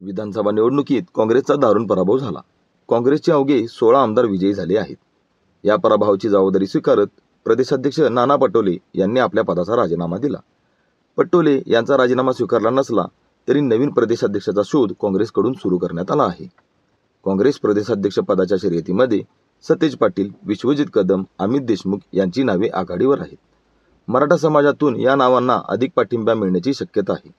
विधानसभा निवडणुकीत काँग्रेसचा दारुण पराभव झाला। काँग्रेसचे अवघे 16 आमदार विजयी झाले आहेत। या पराभवाची जबाबदारी स्वीकारत प्रदेशाध्यक्ष नाना पटोले यांनी आपल्या पदाचा राजीनामा दिला। पटोले यांचा राजीनामा स्वीकारला नसला तरी नवीन प्रदेशाध्यक्षाचा शोध काँग्रेसकडून सुरू करण्यात आला आहे। काँग्रेस प्रदेशाध्यक्ष पदाच्या शर्यतीमध्ये सतेज पाटील, विश्वजित कदम, अमित देशमुख यांची नावे आघाडीवर आहेत। मराठा समाजातून या नावांना अधिक पाठिंबा मिळण्याची शक्यता आहे।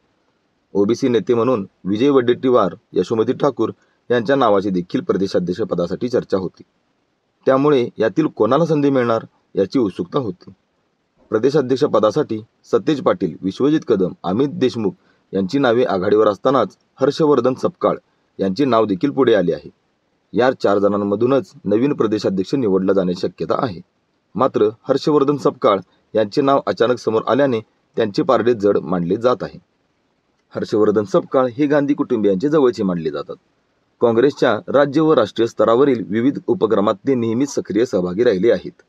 ओबीसी नेते म्हणून विजय वडेट्टीवार, यशोमती ठाकूर यांच्या नावाची देखील प्रदेशाध्यक्ष पदासाठी चर्चा होती। त्यामुळे यातील कोणाला संधी मिळणार याची उत्सुकता होती। प्रदेशाध्यक्ष पदासाठी सतेज पाटील, विश्वजित कदम, अमित देशमुख यांची नावे आघाडीवर असतानाच हर्षवर्धन सपकाळ यांचे नाव देखील पुढे आले आहे। या 4 जणांमधूनच नवीन प्रदेशाध्यक्ष निवडला जाण्याची शक्यता आहे। मात्र हर्षवर्धन सपकाळ यांचे नाव अचानक समोर आल्याने त्यांचे पारडे जड मानले जात आहे। हर्षवर्धन सपकाळ हे गांधी कुटुंबियांचे जवळचे मानले जातात। काँग्रेसच्या राज्य व राष्ट्रीय स्तरावरील विविध उपक्रमात ते नेहमीच सक्रिय सहभागी राहिले आहेत।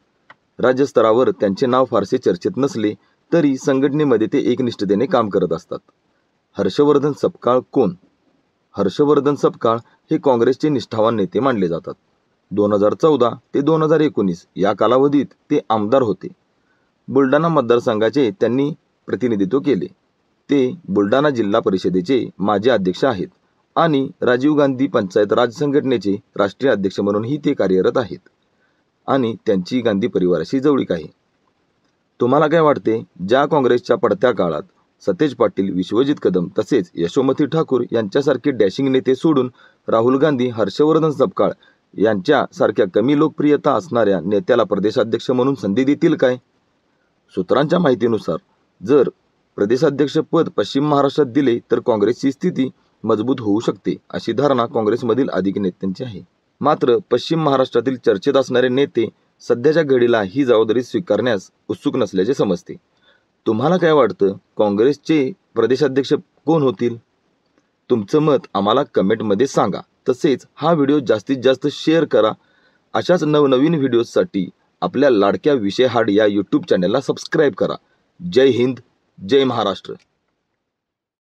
राज्य स्तरावर त्यांचे नाव फारसे चर्चेत नसले तरी संघटनेमध्ये ते एकनिष्ठतेने काम करत असतात। हर्षवर्धन सपकाळ कोण? हर्षवर्धन सपकाळ हे काँग्रेसचे निष्ठावान नेते मानले जातात। 2014 ते 2019 या कालावधीत ते आमदार होते। बुलढाणा मतदारसंघाचे त्यांनी प्रतिनिधित्व केले। ते बुलढाणा जिल्हा परिषदेचे माजी अध्यक्ष आहेत आणि राजीव गांधी पंचायत राज संघटनेचे राष्ट्रीय अध्यक्ष म्हणूनही ते कार्यरत आहेत आणि त्यांची गांधी परिवाराशी जवळीक आहे। तुम्हाला काय वाटते? ज्या काँग्रेसच्या पडत्या काळात सतेज पाटील, विश्वजित कदम तसेच यशोमती ठाकूर यांच्यासारखे डॅशिंग नेते सोडून राहुल गांधी, हर्षवर्धन सपकाळ यांच्यासारख्या कमी लोकप्रियता असणाऱ्या नेत्याला प्रदेशाध्यक्ष म्हणून संधी देतील काय? सूत्रांच्या माहितीनुसार जर प्रदेशाध्यक्ष पद पश्चिम महाराष्ट्रात दिले तर काँग्रेसची स्थिती मजबूत होऊ शकते अशी धारणा काँग्रेसमधील अधिक नेत्यांची आहे। मात्र पश्चिम महाराष्ट्रातील चर्चेत असणारे नेते सध्याच्या घडीला ही जबाबदारी स्वीकारण्यास उत्सुक नसल्याचे समजते। तुम्हाला काय वाटतं? काँग्रेसचे प्रदेशाध्यक्ष कोण होतील? तुमचं मत आम्हाला कमेंटमध्ये सांगा। तसेच हा व्हिडिओ जास्तीत जास्त शेअर करा। अशाच नवनवीन व्हिडिओसाठी आपल्या लाडक्या विषय हाड या यूट्यूब चॅनलला सबस्क्राईब करा। जय हिंद, जय महाराष्ट्र।